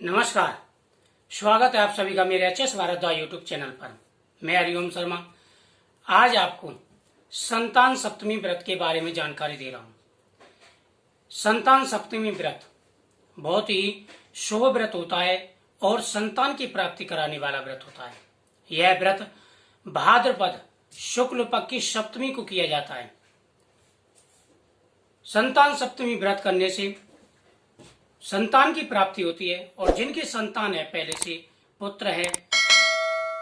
नमस्कार, स्वागत है आप सभी का मेरे एचएस भारद्वाज यूट्यूब चैनल पर। मैं हरिओम शर्मा आज आपको संतान सप्तमी व्रत के बारे में जानकारी दे रहा हूं। संतान सप्तमी व्रत बहुत ही शुभ व्रत होता है और संतान की प्राप्ति कराने वाला व्रत होता है। यह व्रत भाद्रपद शुक्ल पक्ष की सप्तमी को किया जाता है। संतान सप्तमी व्रत करने से संतान की प्राप्ति होती है और जिनकी संतान है, पहले से पुत्र है,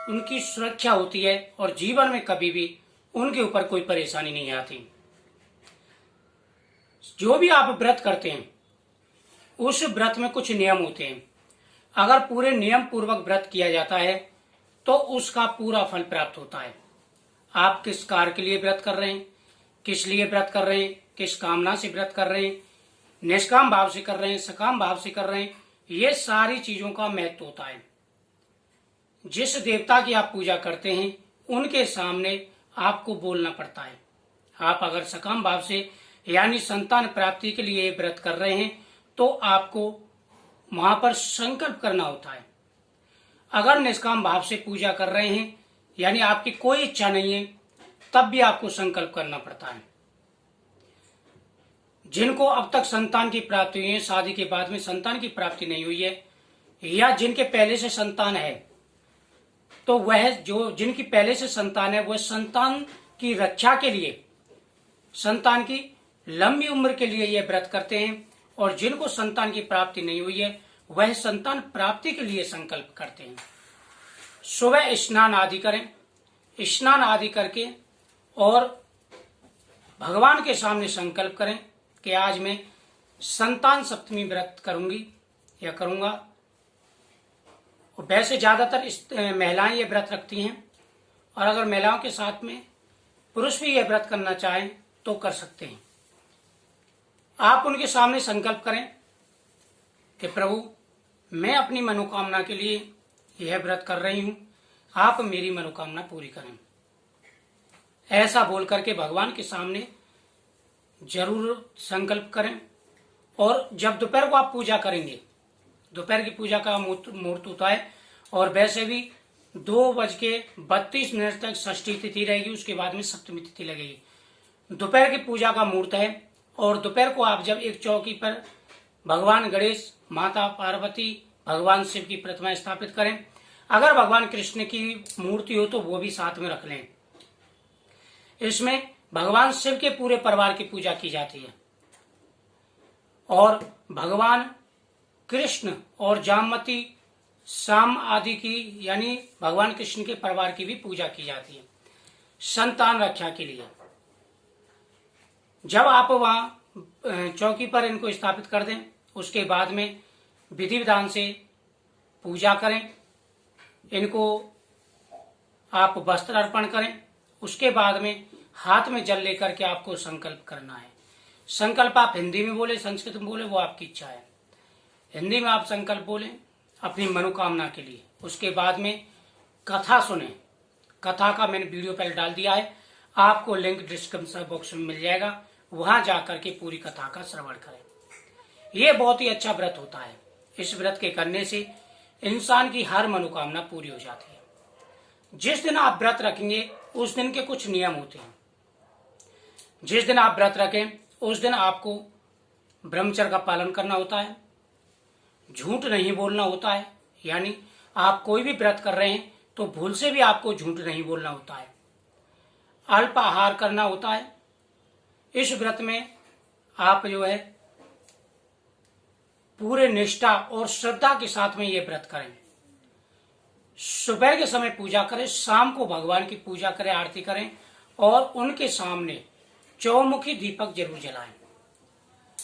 उनकी सुरक्षा होती है और जीवन में कभी भी उनके ऊपर कोई परेशानी नहीं आती। जो भी आप व्रत करते हैं उस व्रत में कुछ नियम होते हैं। अगर पूरे नियम पूर्वक व्रत किया जाता है तो उसका पूरा फल प्राप्त होता है। आप किस कार्य के लिए व्रत कर रहे हैं, किस लिए व्रत कर रहे हैं, किस कामना से व्रत कर रहे हैं, निष्काम भाव से कर रहे हैं, सकाम भाव से कर रहे हैं, ये सारी चीजों का महत्व होता है। जिस देवता की आप पूजा करते हैं उनके सामने आपको बोलना पड़ता है। आप अगर सकाम भाव से यानी संतान प्राप्ति के लिए व्रत कर रहे हैं तो आपको वहां पर संकल्प करना होता है। अगर निष्काम भाव से पूजा कर रहे हैं यानी आपकी कोई इच्छा नहीं है तब भी आपको संकल्प करना पड़ता है। जिनको अब तक संतान की प्राप्ति हुई है, शादी के बाद में संतान की प्राप्ति नहीं हुई है, या जिनके पहले से संतान है, तो वह जो जिनकी पहले से संतान है वह संतान की रक्षा के लिए, संतान की लंबी उम्र के लिए यह व्रत करते हैं। और जिनको संतान की प्राप्ति नहीं हुई है वह संतान प्राप्ति के लिए संकल्प करते हैं। सुबह स्नान आदि करें, स्नान आदि करके और भगवान के सामने संकल्प करें कि आज मैं संतान सप्तमी व्रत करूंगी या करूंगा। और वैसे ज्यादातर महिलाएं ये व्रत रखती हैं और अगर महिलाओं के साथ में पुरुष भी यह व्रत करना चाहें तो कर सकते हैं। आप उनके सामने संकल्प करें कि प्रभु मैं अपनी मनोकामना के लिए यह व्रत कर रही हूं, आप मेरी मनोकामना पूरी करें। ऐसा बोल करके भगवान के सामने जरूर संकल्प करें। और जब दोपहर को आप पूजा करेंगे, दोपहर की पूजा का मुहूर्त होता है और वैसे भी 2:32 तक षष्ठी तिथि रहेगी, उसके बाद में सप्तमी तिथि लगेगी। दोपहर की पूजा का मुहूर्त है और दोपहर को आप जब एक चौकी पर भगवान गणेश, माता पार्वती, भगवान शिव की प्रतिमा स्थापित करें। अगर भगवान कृष्ण की मूर्ति हो तो वो भी साथ में रख लें। इसमें भगवान शिव के पूरे परिवार की पूजा की जाती है और भगवान कृष्ण और जामवती शाम आदि की यानी भगवान कृष्ण के परिवार की भी पूजा की जाती है संतान रक्षा के लिए। जब आप वहां चौकी पर इनको स्थापित कर दें उसके बाद में विधि विधान से पूजा करें, इनको आप वस्त्र अर्पण करें। उसके बाद में हाथ में जल लेकर के आपको संकल्प करना है। संकल्प आप हिंदी में बोले, संस्कृत में बोले, वो आपकी इच्छा है। हिंदी में आप संकल्प बोलें अपनी मनोकामना के लिए। उसके बाद में कथा सुने। कथा का मैंने वीडियो पहले डाल दिया है, आपको लिंक डिस्क्रिप्शन बॉक्स में मिल जाएगा, वहां जाकर के पूरी कथा का श्रवण करें। ये बहुत ही अच्छा व्रत होता है। इस व्रत के करने से इंसान की हर मनोकामना पूरी हो जाती है। जिस दिन आप व्रत रखेंगे उस दिन के कुछ नियम होते हैं। जिस दिन आप व्रत रखें उस दिन आपको ब्रह्मचर्य का पालन करना होता है, झूठ नहीं बोलना होता है। यानी आप कोई भी व्रत कर रहे हैं तो भूल से भी आपको झूठ नहीं बोलना होता है। अल्प आहार करना होता है। इस व्रत में आप जो है पूरे निष्ठा और श्रद्धा के साथ में ये व्रत करें। सुबह के समय पूजा करें, शाम को भगवान की पूजा करें, आरती करें और उनके सामने चौमुखी दीपक जरूर जलाएं।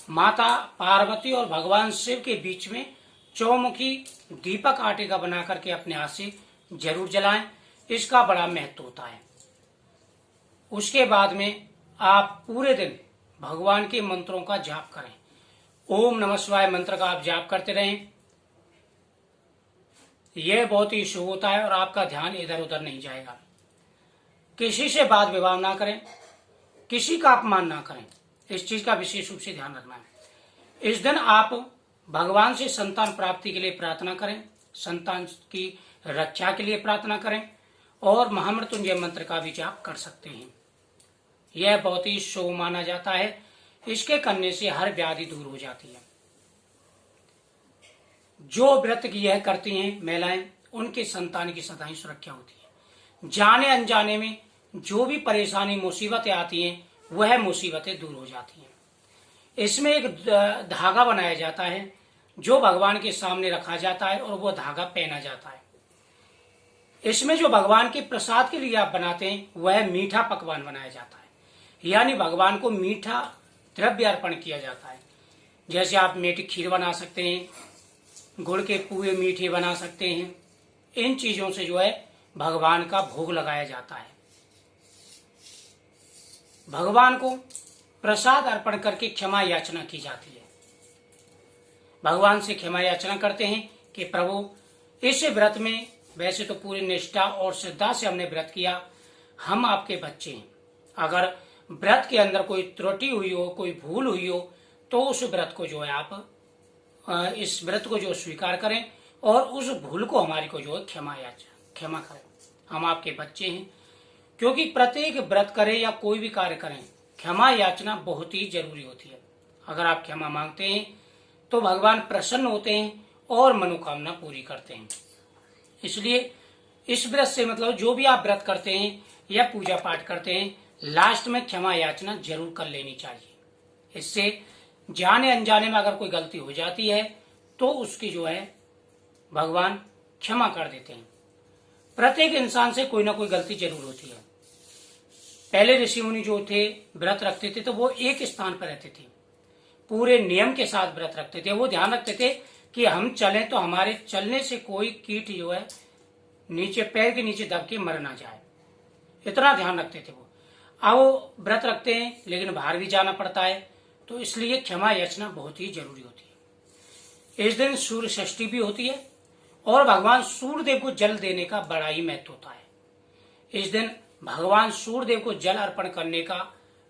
माता पार्वती और भगवान शिव के बीच में चौमुखी दीपक आटे का बना करके अपने हाथ से जरूर जलाएं। इसका बड़ा महत्व होता है। उसके बाद में आप पूरे दिन भगवान के मंत्रों का जाप करें। ओम नमः शिवाय मंत्र का आप जाप करते रहें। यह बहुत ही शुभ होता है और आपका ध्यान इधर उधर नहीं जाएगा। किसी से बात विवाद ना करें, किसी का अपमान ना करें, इस चीज का विशेष रूप से ध्यान रखना है। इस दिन आप भगवान से संतान प्राप्ति के लिए प्रार्थना करें, संतान की रक्षा के लिए प्रार्थना करें और महामृत्युंजय मंत्र का भी जाप कर सकते हैं। यह बहुत ही शुभ माना जाता है। इसके करने से हर व्याधि दूर हो जाती है। जो व्रत यह करती हैं महिलाएं, उनके संतान की सदा ही सुरक्षा होती है। जाने अनजाने में जो भी परेशानी मुसीबतें आती हैं वह मुसीबतें दूर हो जाती हैं। इसमें एक धागा बनाया जाता है जो भगवान के सामने रखा जाता है और वो धागा पहना जाता है। इसमें जो भगवान के प्रसाद के लिए आप बनाते हैं वह मीठा पकवान बनाया जाता है, यानी भगवान को मीठा द्रव्य अर्पण किया जाता है। जैसे आप मीठी खीर बना सकते हैं, गुड़ के पुए मीठे बना सकते हैं। इन चीजों से जो है भगवान का भोग लगाया जाता है। भगवान को प्रसाद अर्पण करके क्षमा याचना की जाती है। भगवान से क्षमा याचना करते हैं कि प्रभु, इस व्रत में वैसे तो पूरी निष्ठा और श्रद्धा से हमने व्रत किया, हम आपके बच्चे हैं। अगर व्रत के अंदर कोई त्रुटि हुई हो, कोई भूल हुई हो, तो उस व्रत को जो है आप इस व्रत को जो स्वीकार करें और उस भूल को हमारी को जो है क्षमा करें। हम आपके बच्चे हैं। क्योंकि प्रत्येक व्रत करें या कोई भी कार्य करें, क्षमा याचना बहुत ही जरूरी होती है। अगर आप क्षमा मांगते हैं तो भगवान प्रसन्न होते हैं और मनोकामना पूरी करते हैं। इसलिए इस व्रत से मतलब जो भी आप व्रत करते हैं या पूजा पाठ करते हैं, लास्ट में क्षमा याचना जरूर कर लेनी चाहिए। इससे जाने अनजाने में अगर कोई गलती हो जाती है तो उसकी जो है भगवान क्षमा कर देते हैं। प्रत्येक इंसान से कोई ना कोई गलती जरूर होती है। पहले ऋषि मुनि जो थे व्रत रखते थे तो वो एक स्थान पर रहते थे, पूरे नियम के साथ व्रत रखते थे। वो ध्यान रखते थे कि हम चलें तो हमारे चलने से कोई कीट जो है नीचे पैर के नीचे दब के मर ना जाए, इतना ध्यान रखते थे वो। अब वो व्रत रखते हैं लेकिन बाहर भी जाना पड़ता है, तो इसलिए क्षमा याचना बहुत ही जरूरी होती है। इस दिन सूर्य षष्ठी भी होती है और भगवान सूर्यदेव को जल देने का बड़ा ही महत्व होता है। इस दिन भगवान सूर्यदेव को जल अर्पण करने का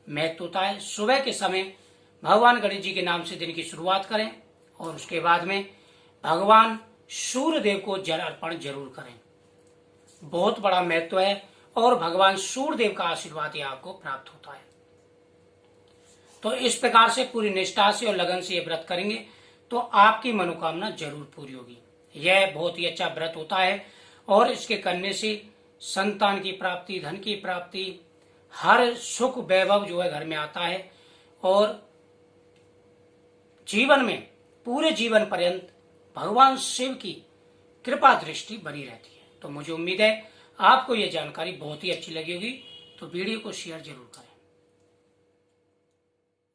महत्व होता है। सुबह के समय भगवान गणेश जी के नाम से दिन की शुरुआत करें और उसके बाद में भगवान सूर्यदेव को जल अर्पण जरूर करें। बहुत बड़ा महत्व है और भगवान सूर्यदेव का आशीर्वाद ही आपको प्राप्त होता है। तो इस प्रकार से पूरी निष्ठा से और लगन से ये व्रत करेंगे तो आपकी मनोकामना जरूर पूरी होगी। यह बहुत ही अच्छा व्रत होता है और इसके करने से संतान की प्राप्ति, धन की प्राप्ति, हर सुख वैभव जो है घर में आता है और जीवन में पूरे जीवन पर्यंत भगवान शिव की कृपा दृष्टि बनी रहती है। तो मुझे उम्मीद है आपको यह जानकारी बहुत ही अच्छी लगी होगी। तो वीडियो को शेयर जरूर करें।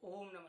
ओम नमः।